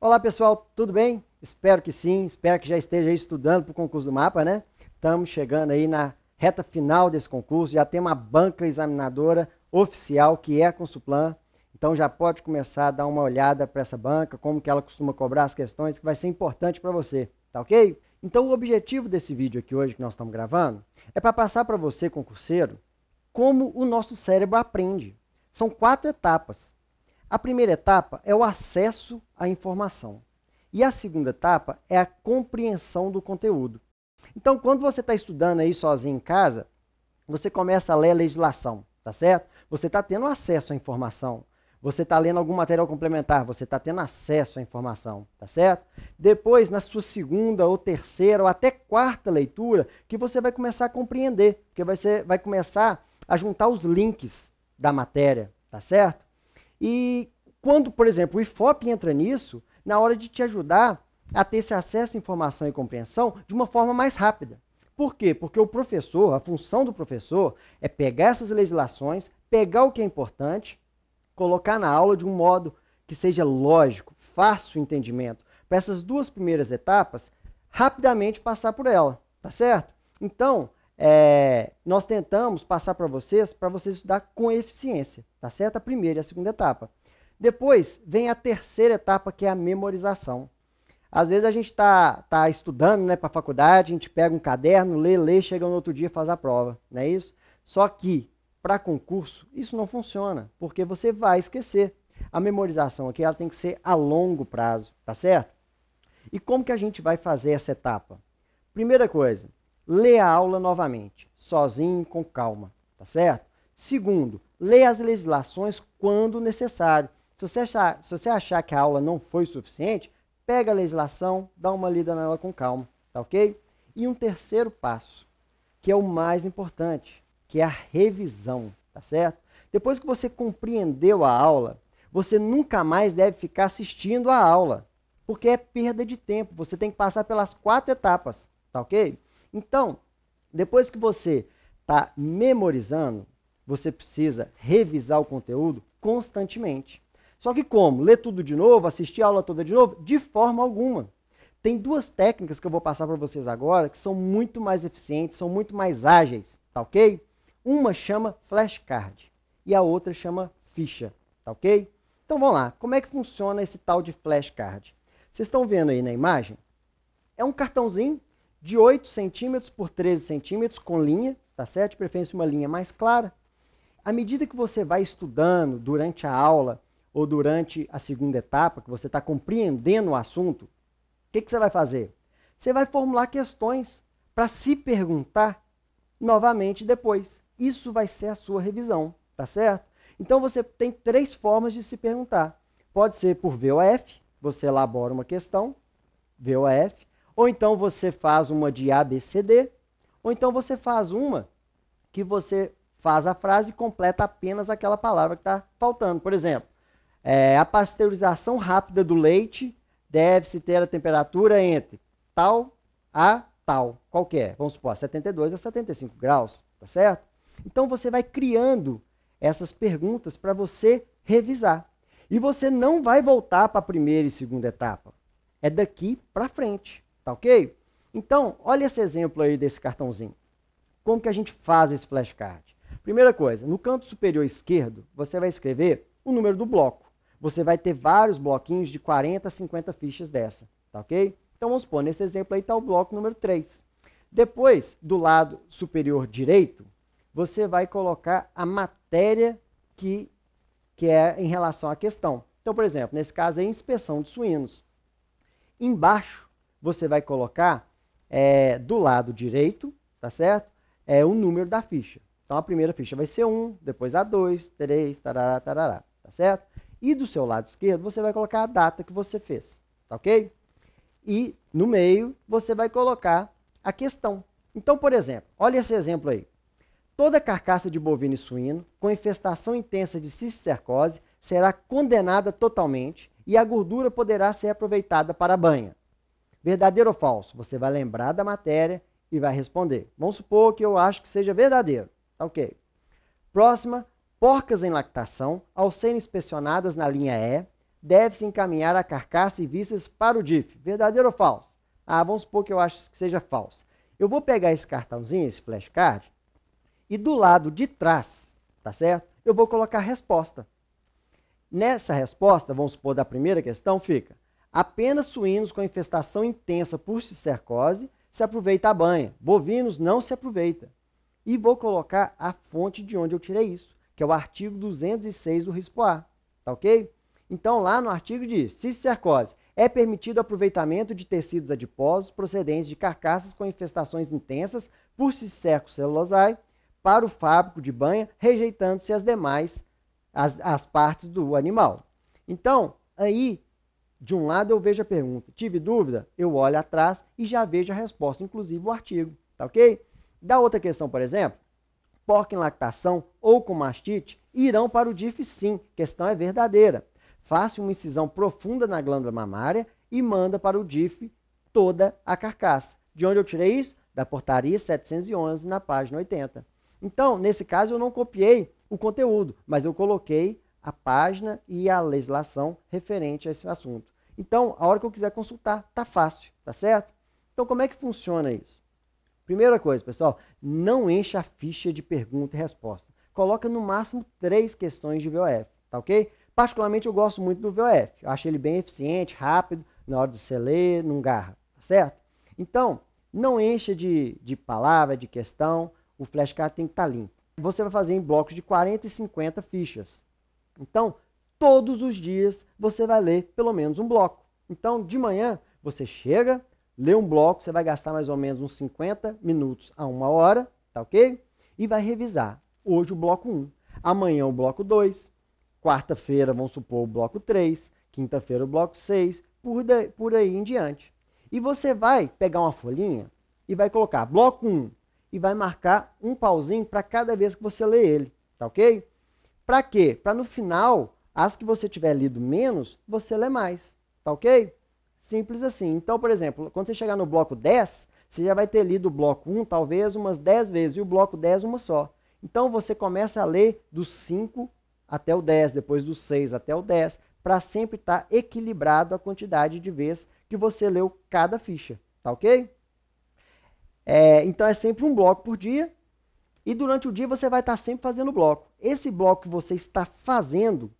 Olá pessoal, tudo bem? Espero que sim, espero que já esteja aí estudando para o concurso do mapa, né? Estamos chegando aí na reta final desse concurso, já tem uma banca examinadora oficial que é a Consulplan, então já pode começar a dar uma olhada para essa banca, como que ela costuma cobrar as questões, que vai ser importante para você, tá ok? Então o objetivo desse vídeo aqui hoje que nós estamos gravando é para passar para você, concurseiro, como o nosso cérebro aprende. São 4 etapas. A primeira etapa é o acesso à informação. E a segunda etapa é a compreensão do conteúdo. Então, quando você está estudando aí sozinho em casa, você começa a ler a legislação, tá certo? Você está tendo acesso à informação. Você está lendo algum material complementar, você está tendo acesso à informação, tá certo? Depois, na sua segunda ou terceira ou até quarta leitura, que você vai começar a compreender, porque você vai começar a juntar os links da matéria, tá certo? E quando, por exemplo, o IFOP entra nisso, na hora de te ajudar a ter esse acesso à informação e compreensão de uma forma mais rápida. Por quê? Porque o professor, a função do professor é pegar essas legislações, pegar o que é importante, colocar na aula de um modo que seja lógico, fácil o entendimento, para essas 2 primeiras etapas, rapidamente passar por ela, tá certo? Então, nós tentamos passar para vocês estudar com eficiência, tá certo? A primeira e a segunda etapa. Depois vem a terceira etapa, que é a memorização. Às vezes a gente tá estudando, né, para a faculdade, a gente pega um caderno, lê, chega no outro dia e faz a prova, não é isso? Só que, para concurso, isso não funciona, porque você vai esquecer. A memorização aqui ela tem que ser a longo prazo, tá certo? E como que a gente vai fazer essa etapa? Primeira coisa, lê a aula novamente, sozinho, com calma, tá certo? Segundo, lê as legislações quando necessário. Se você achar que a aula não foi suficiente, pega a legislação, dá uma lida nela com calma, tá ok? E um terceiro passo, que é o mais importante, que é a revisão, tá certo? Depois que você compreendeu a aula, você nunca mais deve ficar assistindo a aula, porque é perda de tempo. Você tem que passar pelas 4 etapas, tá ok? Então, depois que você está memorizando, você precisa revisar o conteúdo constantemente. Só que como? Ler tudo de novo, assistir a aula toda de novo? De forma alguma. Tem 2 técnicas que eu vou passar para vocês agora que são muito mais eficientes, são muito mais ágeis, tá ok? Uma chama flashcard e a outra chama ficha, tá ok? Então vamos lá, como é que funciona esse tal de flashcard? Vocês estão vendo aí na imagem? É um cartãozinho de 8 centímetros por 13 centímetros com linha, tá certo? De preferência uma linha mais clara. À medida que você vai estudando durante a aula ou durante a segunda etapa, que você está compreendendo o assunto, o que você vai fazer? Você vai formular questões para se perguntar novamente depois. Isso vai ser a sua revisão, tá certo? Então você tem 3 formas de se perguntar. Pode ser por VOF, você elabora uma questão, VOF, ou então você faz uma de ABCD, ou então você faz uma que você faz a frase e completa apenas aquela palavra que está faltando. Por exemplo, a pasteurização rápida do leite deve-se ter a temperatura entre tal a tal. Qual que é? Vamos supor, 72 a 75 graus, tá certo? Então você vai criando essas perguntas para você revisar. E você não vai voltar para a primeira e segunda etapa. É daqui para frente, tá ok? Então, olha esse exemplo aí desse cartãozinho. Como que a gente faz esse flashcard? Primeira coisa, no canto superior esquerdo, você vai escrever o número do bloco. Você vai ter vários bloquinhos de 40 a 50 fichas dessa, tá ok? Então vamos supor, nesse exemplo aí está o bloco número 3. Depois, do lado superior direito, você vai colocar a matéria que é em relação à questão. Então, por exemplo, nesse caso aí, inspeção de suínos. Embaixo, você vai colocar, do lado direito, tá certo? O número da ficha. Então, a primeira ficha vai ser 1, depois a 2, 3, tarará, tarará, tá certo? E do seu lado esquerdo, você vai colocar a data que você fez, tá ok? E no meio, você vai colocar a questão. Então, por exemplo, olha esse exemplo aí. Toda carcaça de bovino e suíno com infestação intensa de cisticercose será condenada totalmente e a gordura poderá ser aproveitada para a banha. Verdadeiro ou falso? Você vai lembrar da matéria e vai responder. Vamos supor que eu acho que seja verdadeiro. Tá ok. Próxima, porcas em lactação, ao serem inspecionadas na linha E, deve-se encaminhar a carcaça e vísceras para o DIF. Verdadeiro ou falso? Ah, vamos supor que eu acho que seja falso. Eu vou pegar esse cartãozinho, esse flashcard, e do lado de trás, tá certo? Eu vou colocar a resposta. Nessa resposta, vamos supor da primeira questão, fica: apenas suínos com infestação intensa por cistercose se aproveita a banha. Bovinos não se aproveita. E vou colocar a fonte de onde eu tirei isso, que é o artigo 206 do RISPOA. Tá ok? Então, lá no artigo diz: cistercose é permitido o aproveitamento de tecidos adiposos procedentes de carcaças com infestações intensas por cisterco celulosae para o fábrico de banha, rejeitando-se as demais, as partes do animal. Então, aí, de um lado eu vejo a pergunta, tive dúvida? Eu olho atrás e já vejo a resposta, inclusive o artigo, tá ok? Da outra questão, por exemplo, porco em lactação ou com mastite irão para o DIF sim, questão é verdadeira. Faça uma incisão profunda na glândula mamária e manda para o DIF toda a carcaça. De onde eu tirei isso? Da portaria 711, na página 80. Então, nesse caso, eu não copiei o conteúdo, mas eu coloquei a página e a legislação referente a esse assunto. Então, a hora que eu quiser consultar, tá fácil, tá certo? Então, como é que funciona isso? Primeira coisa, pessoal, não encha a ficha de pergunta e resposta. Coloca no máximo 3 questões de VOF, tá ok? Particularmente, eu gosto muito do VOF. Eu acho ele bem eficiente, rápido, na hora de você ler, não garra, tá certo? Então, não encha de palavra, de questão. O flashcard tem que estar limpo. Você vai fazer em blocos de 40 e 50 fichas. Então, todos os dias você vai ler pelo menos um bloco. Então, de manhã, você chega, lê um bloco, você vai gastar mais ou menos uns 50 minutos a 1 hora, tá ok? E vai revisar. Hoje o bloco 1, amanhã o bloco 2, quarta-feira, vamos supor, o bloco 3, quinta-feira o bloco 6, por aí em diante. E você vai pegar uma folhinha e vai colocar bloco 1, e vai marcar um pauzinho para cada vez que você lê ele, tá ok? Para quê? Para no final, as que você tiver lido menos, você lê mais, tá ok? Simples assim. Então, por exemplo, quando você chegar no bloco 10, você já vai ter lido o bloco 1 talvez umas 10 vezes e o bloco 10 uma só. Então, você começa a ler do 5 até o 10, depois do 6 até o 10, para sempre estar equilibrado a quantidade de vezes que você leu cada ficha, tá ok? Então é sempre um bloco por dia e durante o dia você vai estar sempre fazendo bloco. Esse bloco que você está fazendo,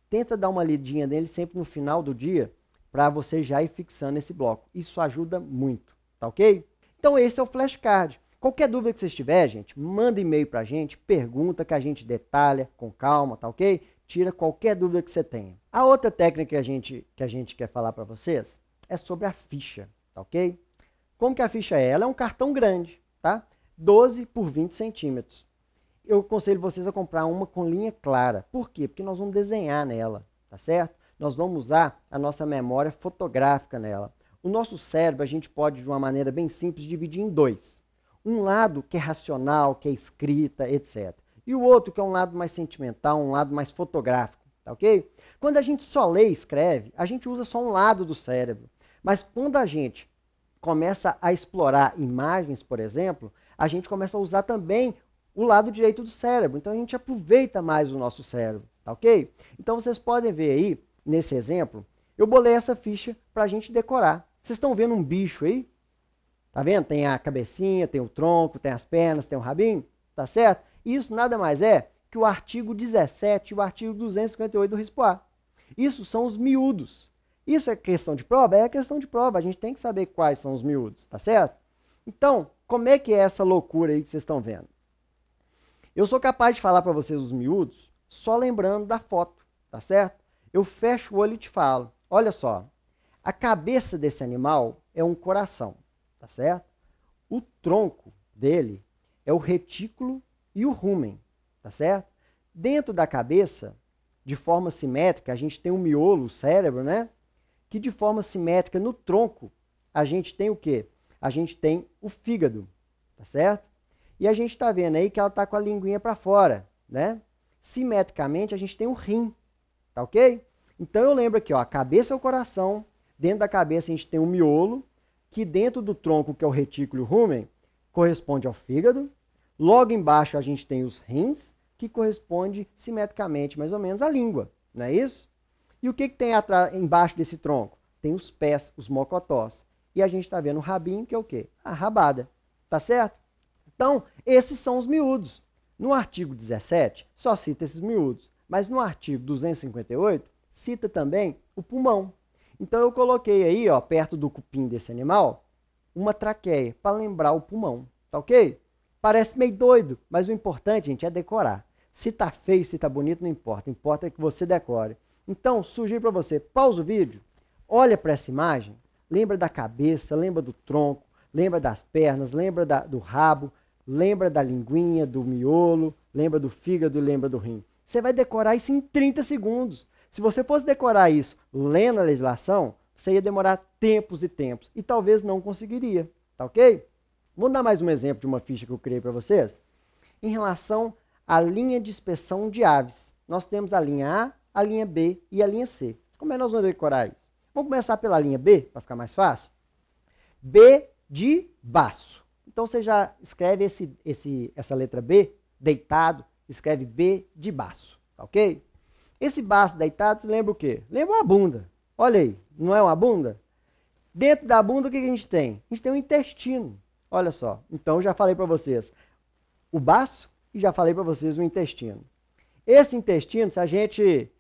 tenta dar uma lidinha nele sempre no final do dia para você já ir fixando esse bloco. Isso ajuda muito, tá ok? Então esse é o flashcard. Qualquer dúvida que vocês tiverem, gente, manda e-mail para a gente, pergunta que a gente detalha com calma, tá ok? Tira qualquer dúvida que você tenha. A outra técnica que a gente quer falar para vocês é sobre a ficha, tá ok? Como que a ficha é? Ela é um cartão grande, tá? 12 por 20 centímetros. Eu aconselho vocês a comprar uma com linha clara. Por quê? Porque nós vamos desenhar nela, tá certo? Nós vamos usar a nossa memória fotográfica nela. O nosso cérebro, a gente pode, de uma maneira bem simples, dividir em 2. Um lado que é racional, que é escrita, etc. E o outro que é um lado mais sentimental, um lado mais fotográfico, tá ok? Quando a gente só lê e escreve, a gente usa só um lado do cérebro. Mas quando a gente começa a explorar imagens, por exemplo, a gente começa a usar também o lado direito do cérebro. Então, a gente aproveita mais o nosso cérebro, tá ok? Então, vocês podem ver aí, nesse exemplo, eu bolei essa ficha para a gente decorar. Vocês estão vendo um bicho aí? Tá vendo? Tem a cabecinha, tem o tronco, tem as pernas, tem o rabinho, tá certo? Isso nada mais é que o artigo 17 e o artigo 258 do RISPOA. Isso são os miúdos. Isso é questão de prova? É questão de prova. A gente tem que saber quais são os miúdos, tá certo? Então, como é que é essa loucura aí que vocês estão vendo? Eu sou capaz de falar para vocês os miúdos só lembrando da foto, tá certo? Eu fecho o olho e te falo. Olha só, a cabeça desse animal é um coração, tá certo? O tronco dele é o retículo e o rumen, tá certo? Dentro da cabeça, de forma simétrica, a gente tem um miolo, o cérebro, né? Que de forma simétrica no tronco, a gente tem o quê? A gente tem o fígado, tá certo? E a gente está vendo aí que ela está com a linguinha para fora, né? Simetricamente, a gente tem o rim, tá ok? Então, eu lembro aqui, ó, a cabeça é o coração, dentro da cabeça a gente tem o miolo, que dentro do tronco, que é o retículo e o rumen, corresponde ao fígado. Logo embaixo, a gente tem os rins, que corresponde simetricamente, mais ou menos, à língua, não é isso? E o que tem embaixo desse tronco? Tem os pés, os mocotós. E a gente está vendo o rabinho, que é o quê? A rabada. Tá certo? Então, esses são os miúdos. No artigo 17, só cita esses miúdos. Mas no artigo 258, cita também o pulmão. Então, eu coloquei aí, ó, perto do cupim desse animal, uma traqueia, para lembrar o pulmão. Tá ok? Parece meio doido, mas o importante, gente, é decorar. Se tá feio, se tá bonito, não importa. Importa que você decore. Então, sugiro para você, pausa o vídeo, olha para essa imagem, lembra da cabeça, lembra do tronco, lembra das pernas, lembra do rabo, lembra da linguinha, do miolo, lembra do fígado e lembra do rim. Você vai decorar isso em 30 segundos. Se você fosse decorar isso lendo a legislação, você ia demorar tempos e tempos e talvez não conseguiria, tá ok? Vou dar mais um exemplo de uma ficha que eu criei para vocês. Em relação à linha de inspeção de aves, nós temos a linha A, a linha B e a linha C. Como é que nós vamos decorar isso? Vamos começar pela linha B, para ficar mais fácil. B de baço. Então você já escreve essa letra B, deitado, escreve B de baço, tá ok? Esse baço deitado, lembra o quê? Lembra uma bunda. Olha aí, não é uma bunda? Dentro da bunda, o que a gente tem? A gente tem um intestino. Olha só, então eu já falei para vocês o baço e já falei para vocês o intestino. Esse intestino, se a gente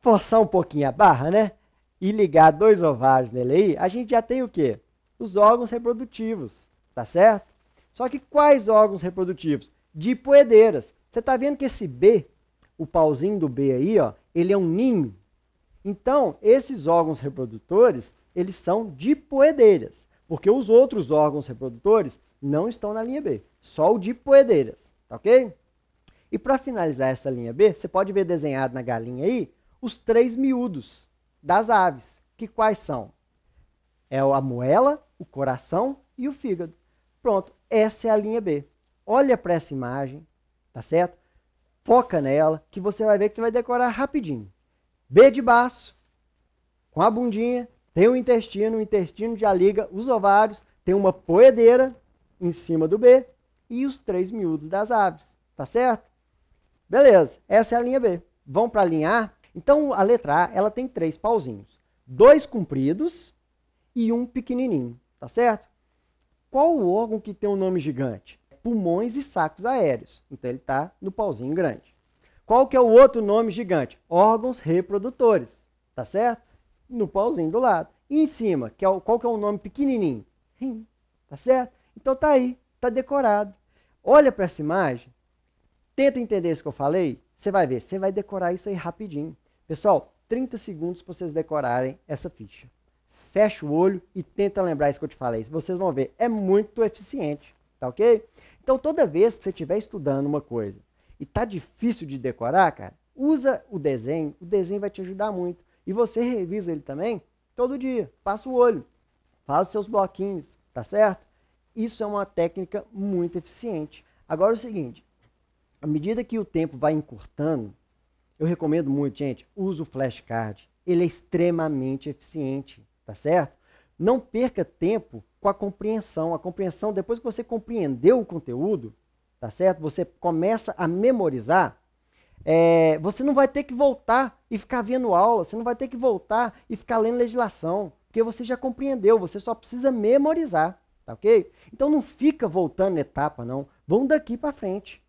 forçar um pouquinho a barra, né? E ligar 2 ovários nele aí, a gente já tem o quê? Os órgãos reprodutivos, tá certo? Só que quais órgãos reprodutivos? Dipoedeiras. Você está vendo que esse B, o pauzinho do B aí, ó, ele é um ninho. Então, esses órgãos reprodutores, eles são dipoedeiras, porque os outros órgãos reprodutores não estão na linha B, só o dipoedeiras, tá ok? E para finalizar essa linha B, você pode ver desenhado na galinha aí os 3 miúdos das aves, que quais são? É a moela, o coração e o fígado. Pronto, essa é a linha B. Olha para essa imagem, tá certo? Foca nela, que você vai ver que você vai decorar rapidinho. B de baço, com a bundinha, tem o intestino já liga os ovários, tem uma poedeira em cima do B e os 3 miúdos das aves, tá certo? Beleza, essa é a linha B. Vamos para a linha A? Então, a letra A, ela tem 3 pauzinhos. 2 compridos e um pequenininho, tá certo? Qual o órgão que tem um nome gigante? Pulmões e sacos aéreos. Então, ele está no pauzinho grande. Qual que é o outro nome gigante? Órgãos reprodutores, tá certo? No pauzinho do lado. E em cima, qual que é o nome pequenininho? Rim, tá certo? Então, tá aí, tá decorado. Olha para essa imagem, tenta entender isso que eu falei, você vai ver, você vai decorar isso aí rapidinho. Pessoal, 30 segundos para vocês decorarem essa ficha. Fecha o olho e tenta lembrar isso que eu te falei. Vocês vão ver, é muito eficiente, tá ok? Então, toda vez que você estiver estudando uma coisa e tá difícil de decorar, cara, usa o desenho vai te ajudar muito. E você revisa ele também todo dia, passa o olho, faz os seus bloquinhos, tá certo? Isso é uma técnica muito eficiente. Agora é o seguinte, à medida que o tempo vai encurtando, eu recomendo muito, gente, use o flashcard. Ele é extremamente eficiente, tá certo? Não perca tempo com a compreensão. A compreensão, depois que você compreendeu o conteúdo, tá certo? Você começa a memorizar, você não vai ter que voltar e ficar vendo aula, você não vai ter que voltar e ficar lendo legislação, porque você já compreendeu, você só precisa memorizar, tá ok? Então não fica voltando etapa, não. Vão daqui para frente.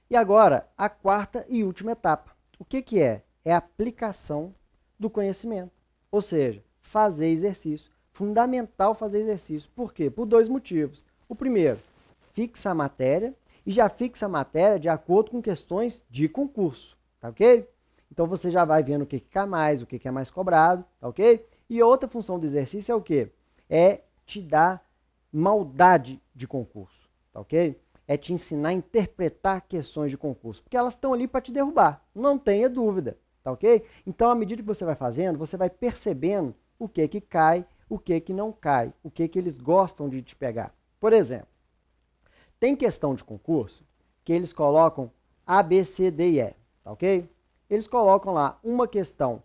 E agora, a 4ª e última etapa. O que que é? É a aplicação do conhecimento. Ou seja, fazer exercício. Fundamental fazer exercício. Por quê? Por 2 motivos. O primeiro, fixa a matéria e já fixa a matéria de acordo com questões de concurso, tá ok? Então você já vai vendo o que cai mais, o que é mais cobrado, tá ok? E outra função do exercício é o quê? É te dar maldade de concurso, tá ok? É te ensinar a interpretar questões de concurso, porque elas estão ali para te derrubar, não tenha dúvida, tá ok? Então, à medida que você vai fazendo, você vai percebendo o que cai, o que não cai, o que eles gostam de te pegar. Por exemplo, tem questão de concurso que eles colocam A, B, C, D e E, tá ok? Eles colocam lá uma questão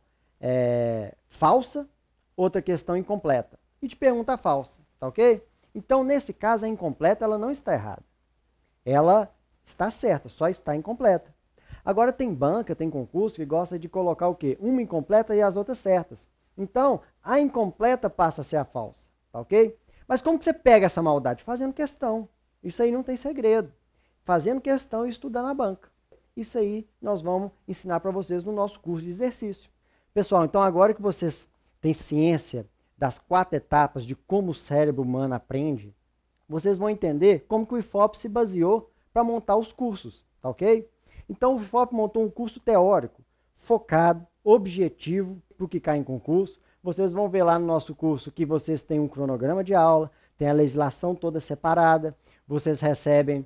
falsa, outra questão incompleta, e te pergunta a falsa, tá ok? Então, nesse caso, a incompleta ela não está errada. Ela está certa, só está incompleta. Agora tem banca, tem concurso que gosta de colocar o quê? Uma incompleta e as outras certas. Então, a incompleta passa a ser a falsa, tá ok? Mas como que você pega essa maldade? Fazendo questão. Isso aí não tem segredo. Fazendo questão e estudando na banca. Isso aí nós vamos ensinar para vocês no nosso curso de exercício. Pessoal, então agora que vocês têm ciência das 4 etapas de como o cérebro humano aprende, vocês vão entender como que o IFOP se baseou para montar os cursos, tá ok? Então o IFOP montou um curso teórico, focado, objetivo, para o que cai em concurso. Vocês vão ver lá no nosso curso que vocês têm um cronograma de aula, tem a legislação toda separada, vocês recebem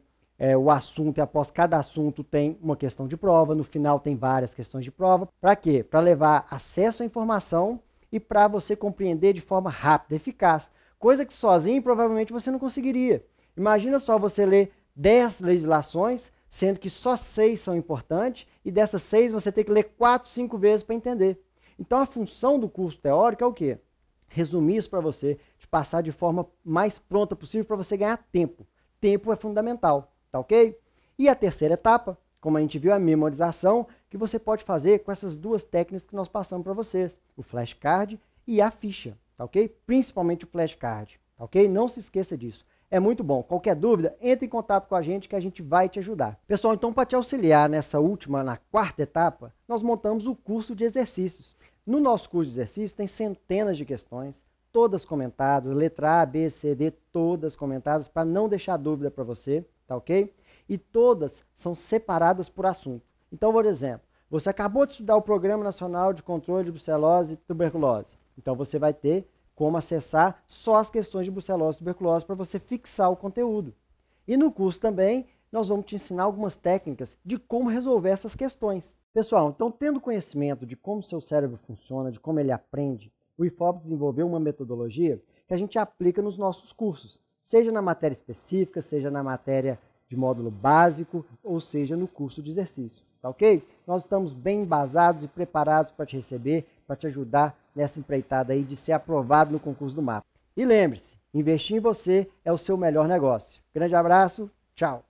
o assunto e após cada assunto tem uma questão de prova, no final tem várias questões de prova. Para quê? Para levar acesso à informação e para você compreender de forma rápida, eficaz, coisa que sozinho provavelmente você não conseguiria. Imagina só você ler 10 legislações, sendo que só 6 são importantes, e dessas 6 você tem que ler 4, 5 vezes para entender. Então a função do curso teórico é o quê? Resumir isso para você, te passar de forma mais pronta possível para você ganhar tempo. Tempo é fundamental, tá ok? E a terceira etapa, como a gente viu, é a memorização, que você pode fazer com essas 2 técnicas que nós passamos para vocês, o flashcard e a ficha, tá ok? Principalmente o flashcard, tá ok? Não se esqueça disso. É muito bom. Qualquer dúvida, entre em contato com a gente vai te ajudar. Pessoal, então para te auxiliar nessa última, na 4ª etapa, nós montamos o curso de exercícios. No nosso curso de exercícios tem centenas de questões, todas comentadas, letra A, B, C, D, todas comentadas, para não deixar dúvida para você, tá ok? E todas são separadas por assunto. Então, por exemplo, você acabou de estudar o Programa Nacional de Controle de Brucelose e Tuberculose. Então você vai ter como acessar só as questões de brucelose e tuberculose para você fixar o conteúdo. E no curso também, nós vamos te ensinar algumas técnicas de como resolver essas questões. Pessoal, então tendo conhecimento de como o seu cérebro funciona, de como ele aprende, o IFOP desenvolveu uma metodologia que a gente aplica nos nossos cursos, seja na matéria específica, seja na matéria de módulo básico, ou seja no curso de exercício, tá ok? Nós estamos bem embasados e preparados para te receber, para te ajudar nessa empreitada aí de ser aprovado no concurso do MAPA. E lembre-se, investir em você é o seu melhor negócio. Grande abraço, tchau!